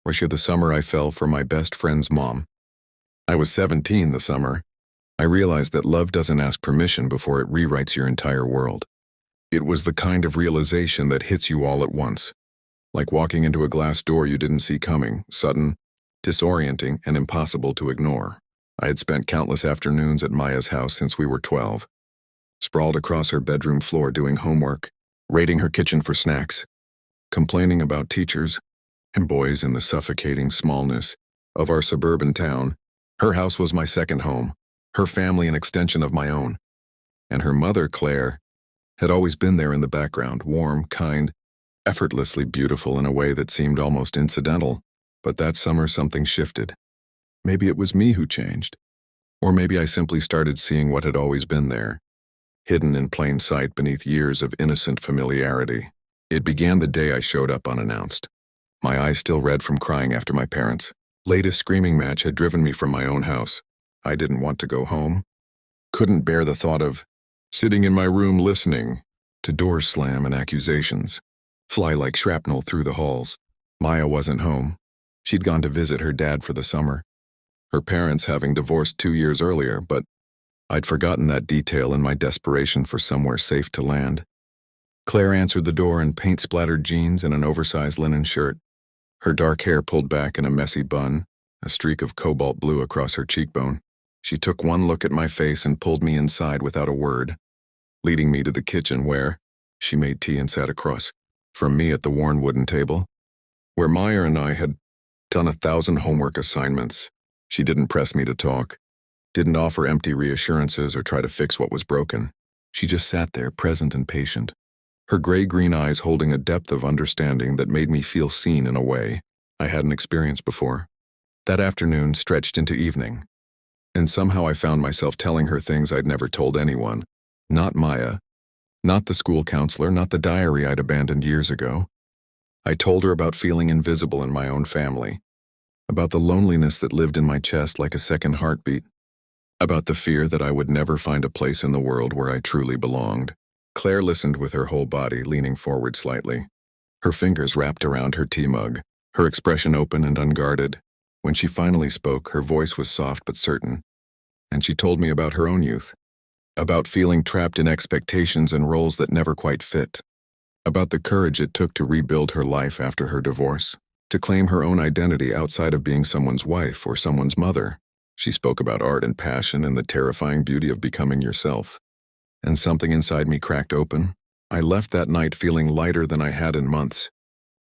Was she the summer I fell for my best friend's mom? I was 17 the summer. I realized that love doesn't ask permission before it rewrites your entire world. It was the kind of realization that hits you all at once. Like walking into a glass door you didn't see coming, sudden, disorienting, and impossible to ignore. I had spent countless afternoons at Maya's house since we were 12. Sprawled across her bedroom floor doing homework, raiding her kitchen for snacks, complaining about teachers and boys in the suffocating smallness of our suburban town. Her house was my second home, her family an extension of my own. And her mother, Claire, had always been there in the background, warm, kind, effortlessly beautiful in a way that seemed almost incidental. But that summer something shifted. Maybe it was me who changed. Or maybe I simply started seeing what had always been there, hidden in plain sight beneath years of innocent familiarity. It began the day I showed up unannounced. My eyes still red from crying after my parents' latest screaming match had driven me from my own house. I didn't want to go home. Couldn't bear the thought of sitting in my room listening to doors slam and accusations fly like shrapnel through the halls. Maya wasn't home. She'd gone to visit her dad for the summer, her parents having divorced 2 years earlier, but I'd forgotten that detail in my desperation for somewhere safe to land. Claire answered the door in paint-splattered jeans and an oversized linen shirt, her dark hair pulled back in a messy bun, a streak of cobalt blue across her cheekbone. She took one look at my face and pulled me inside without a word, leading me to the kitchen where she made tea and sat across from me at the worn wooden table, where Maya and I had done 1,000 homework assignments. She didn't press me to talk, didn't offer empty reassurances or try to fix what was broken. She just sat there, present and patient, her gray-green eyes holding a depth of understanding that made me feel seen in a way I hadn't experienced before. That afternoon stretched into evening, and somehow I found myself telling her things I'd never told anyone. Not Maya, not the school counselor, not the diary I'd abandoned years ago. I told her about feeling invisible in my own family, about the loneliness that lived in my chest like a second heartbeat, about the fear that I would never find a place in the world where I truly belonged. Claire listened with her whole body, leaning forward slightly, her fingers wrapped around her tea mug, her expression open and unguarded. When she finally spoke, her voice was soft but certain, and she told me about her own youth, about feeling trapped in expectations and roles that never quite fit, about the courage it took to rebuild her life after her divorce, to claim her own identity outside of being someone's wife or someone's mother. She spoke about art and passion and the terrifying beauty of becoming yourself. And something inside me cracked open. I left that night feeling lighter than I had in months,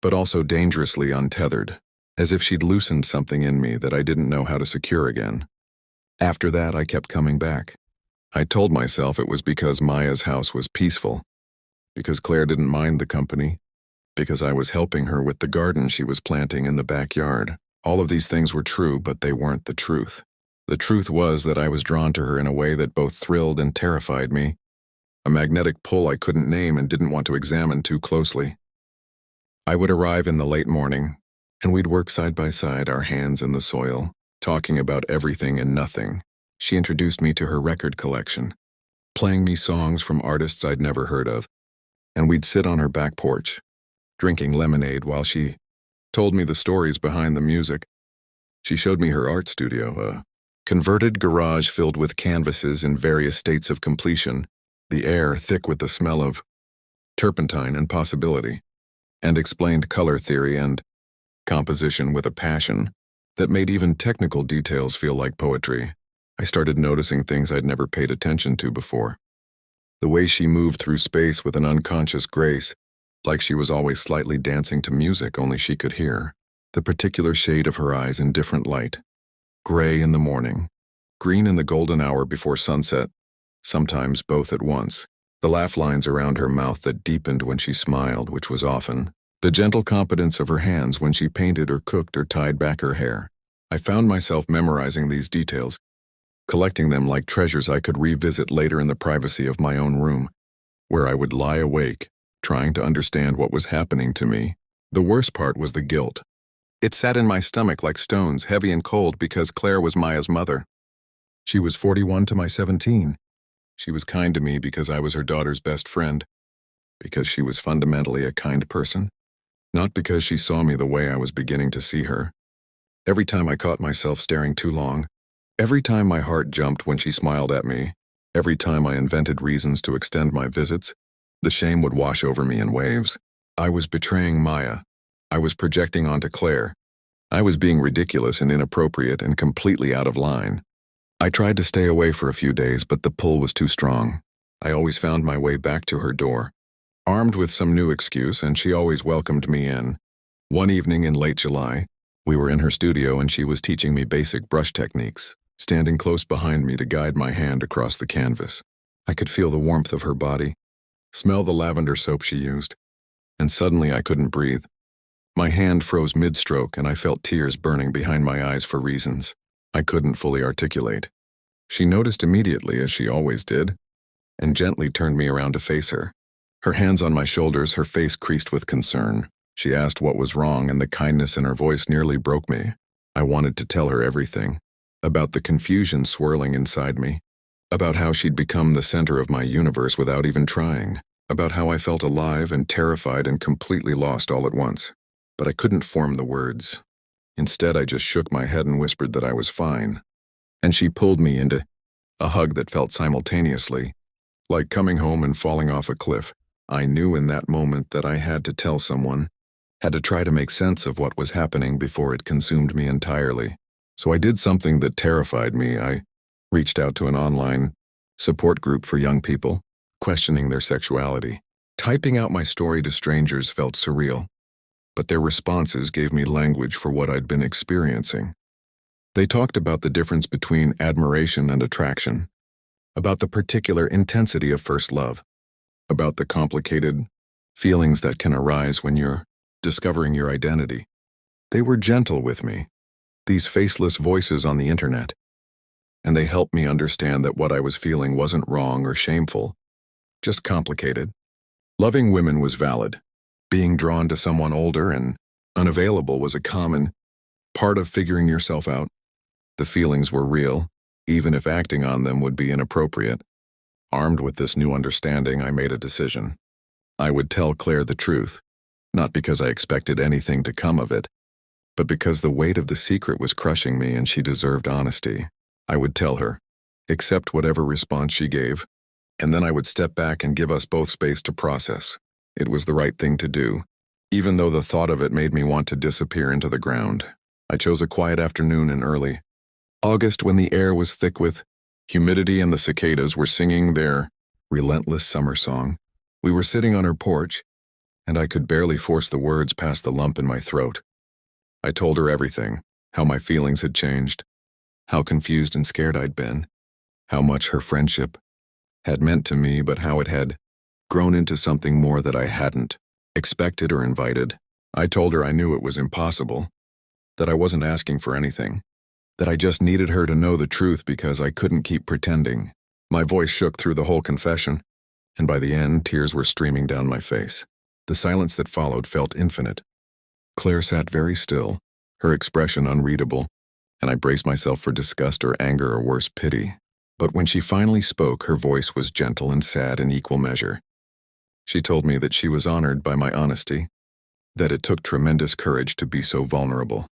but also dangerously untethered, as if she'd loosened something in me that I didn't know how to secure again. After that, I kept coming back. I told myself it was because Maya's house was peaceful, because Claire didn't mind the company, because I was helping her with the garden she was planting in the backyard. All of these things were true, but they weren't the truth. The truth was that I was drawn to her in a way that both thrilled and terrified me, a magnetic pull I couldn't name and didn't want to examine too closely. I would arrive in the late morning, and we'd work side by side, our hands in the soil, talking about everything and nothing. She introduced me to her record collection, playing me songs from artists I'd never heard of, and we'd sit on her back porch, drinking lemonade while she told me the stories behind the music. She showed me her art studio, a converted garage filled with canvases in various states of completion, the air thick with the smell of turpentine and possibility, and explained color theory and composition with a passion that made even technical details feel like poetry. I started noticing things I'd never paid attention to before. The way she moved through space with an unconscious grace, like she was always slightly dancing to music only she could hear. The particular shade of her eyes in different light. Gray in the morning, green in the golden hour before sunset, sometimes both at once. The laugh lines around her mouth that deepened when she smiled, which was often. The gentle competence of her hands when she painted or cooked or tied back her hair. I found myself memorizing these details, collecting them like treasures I could revisit later in the privacy of my own room, where I would lie awake, trying to understand what was happening to me. The worst part was the guilt. It sat in my stomach like stones, heavy and cold, because Claire was Maya's mother. She was 41 to my 17. She was kind to me because I was her daughter's best friend, because she was fundamentally a kind person. Not because she saw me the way I was beginning to see her. Every time I caught myself staring too long, every time my heart jumped when she smiled at me, every time I invented reasons to extend my visits, the shame would wash over me in waves. I was betraying Maya. I was projecting onto Claire. I was being ridiculous and inappropriate and completely out of line. I tried to stay away for a few days, but the pull was too strong. I always found my way back to her door, armed with some new excuse, and she always welcomed me in. One evening in late July, we were in her studio and she was teaching me basic brush techniques, standing close behind me to guide my hand across the canvas. I could feel the warmth of her body, smell the lavender soap she used, and suddenly I couldn't breathe. My hand froze mid-stroke and I felt tears burning behind my eyes for reasons I couldn't fully articulate. She noticed immediately, as she always did, and gently turned me around to face her. Her hands on my shoulders, her face creased with concern. She asked what was wrong, and the kindness in her voice nearly broke me. I wanted to tell her everything, about the confusion swirling inside me, about how she'd become the center of my universe without even trying, about how I felt alive and terrified and completely lost all at once. But I couldn't form the words. Instead, I just shook my head and whispered that I was fine. And she pulled me into a hug that felt simultaneously like coming home and falling off a cliff. I knew in that moment that I had to tell someone, had to try to make sense of what was happening before it consumed me entirely. So I did something that terrified me. I reached out to an online support group for young people, questioning their sexuality. Typing out my story to strangers felt surreal, but their responses gave me language for what I'd been experiencing. They talked about the difference between admiration and attraction, about the particular intensity of first love, about the complicated feelings that can arise when you're discovering your identity. They were gentle with me, these faceless voices on the internet, and they helped me understand that what I was feeling wasn't wrong or shameful, just complicated. Loving women was valid. Being drawn to someone older and unavailable was a common part of figuring yourself out. The feelings were real, even if acting on them would be inappropriate. Armed with this new understanding, I made a decision. I would tell Claire the truth, not because I expected anything to come of it, but because the weight of the secret was crushing me and she deserved honesty. I would tell her, accept whatever response she gave, and then I would step back and give us both space to process. It was the right thing to do, even though the thought of it made me want to disappear into the ground. I chose a quiet afternoon in early August when the air was thick with humidity and the cicadas were singing their relentless summer song. We were sitting on her porch, and I could barely force the words past the lump in my throat. I told her everything, how my feelings had changed, how confused and scared I'd been, how much her friendship had meant to me, but how it had grown into something more that I hadn't expected or invited. I told her I knew it was impossible, that I wasn't asking for anything, that I just needed her to know the truth because I couldn't keep pretending. My voice shook through the whole confession, and by the end, tears were streaming down my face. The silence that followed felt infinite. Claire sat very still, her expression unreadable, and I braced myself for disgust or anger or worse, pity. But when she finally spoke, her voice was gentle and sad in equal measure. She told me that she was honored by my honesty, that it took tremendous courage to be so vulnerable.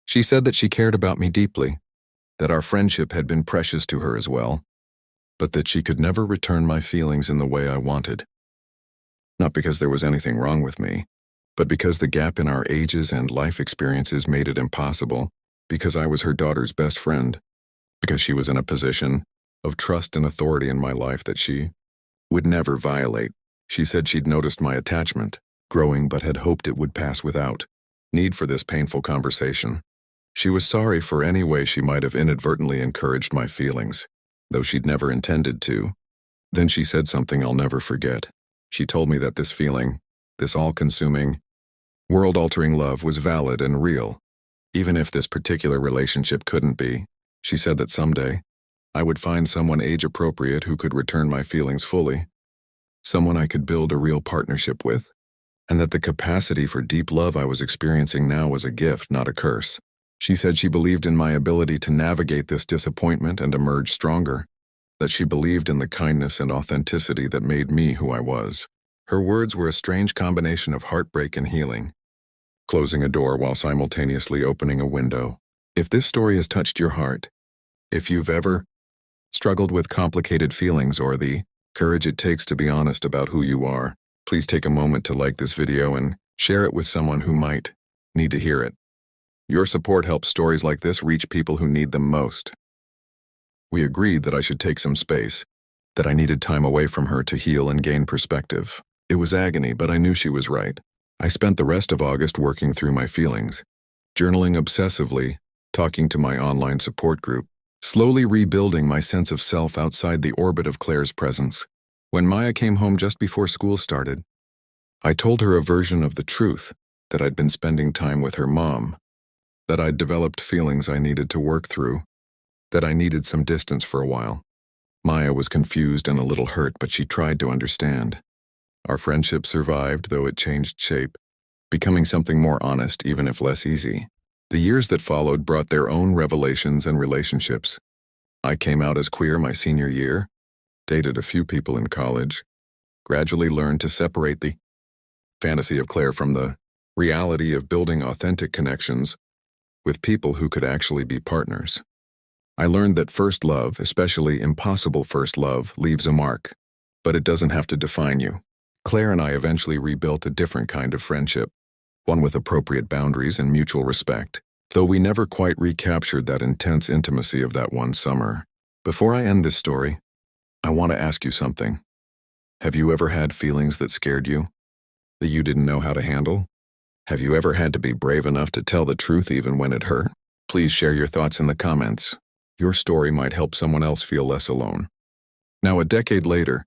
She said that she cared about me deeply, that our friendship had been precious to her as well, but that she could never return my feelings in the way I wanted. Not because there was anything wrong with me, but because the gap in our ages and life experiences made it impossible, because I was her daughter's best friend, because she was in a position of trust and authority in my life that she would never violate. She said she'd noticed my attachment growing but had hoped it would pass without need for this painful conversation. She was sorry for any way she might have inadvertently encouraged my feelings, though she'd never intended to. Then she said something I'll never forget. She told me that this feeling, this all-consuming, world-altering love was valid and real, even if this particular relationship couldn't be. She said that someday, I would find someone age-appropriate who could return my feelings fully, someone I could build a real partnership with, and that the capacity for deep love I was experiencing now was a gift, not a curse. She said she believed in my ability to navigate this disappointment and emerge stronger, that she believed in the kindness and authenticity that made me who I was. Her words were a strange combination of heartbreak and healing. closing a door while simultaneously opening a window. If this story has touched your heart, if you've ever struggled with complicated feelings or the courage it takes to be honest about who you are, please take a moment to like this video and share it with someone who might need to hear it. Your support helps stories like this reach people who need them most. We agreed that I should take some space, that I needed time away from her to heal and gain perspective. It was agony, but I knew she was right. I spent the rest of August working through my feelings, journaling obsessively, talking to my online support group, slowly rebuilding my sense of self outside the orbit of Claire's presence. When Maya came home just before school started, I told her a version of the truth, that I'd been spending time with her mom, that I'd developed feelings I needed to work through, that I needed some distance for a while. Maya was confused and a little hurt, but she tried to understand. Our friendship survived, though it changed shape, becoming something more honest, even if less easy. The years that followed brought their own revelations and relationships. I came out as queer my senior year, dated a few people in college, gradually learned to separate the fantasy of Claire from the reality of building authentic connections with people who could actually be partners. I learned that first love, especially impossible first love, leaves a mark, but it doesn't have to define you. Claire and I eventually rebuilt a different kind of friendship, one with appropriate boundaries and mutual respect, though we never quite recaptured that intense intimacy of that one summer. Before I end this story, I want to ask you something. Have you ever had feelings that scared you, that you didn't know how to handle? Have you ever had to be brave enough to tell the truth even when it hurt? Please share your thoughts in the comments. Your story might help someone else feel less alone. Now, a decade later,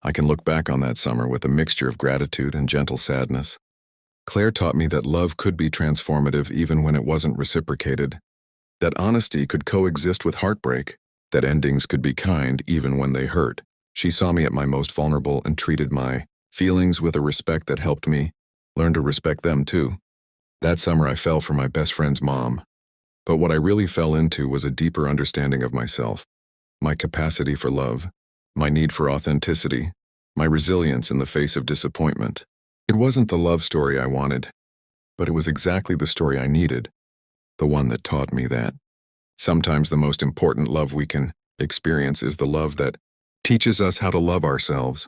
I can look back on that summer with a mixture of gratitude and gentle sadness. Claire taught me that love could be transformative even when it wasn't reciprocated, that honesty could coexist with heartbreak, that endings could be kind even when they hurt. She saw me at my most vulnerable and treated my feelings with a respect that helped me learn to respect them too. That summer I fell for my best friend's mom. But what I really fell into was a deeper understanding of myself, my capacity for love, my need for authenticity, my resilience in the face of disappointment. It wasn't the love story I wanted, but it was exactly the story I needed, the one that taught me that sometimes the most important love we can experience is the love that teaches us how to love ourselves.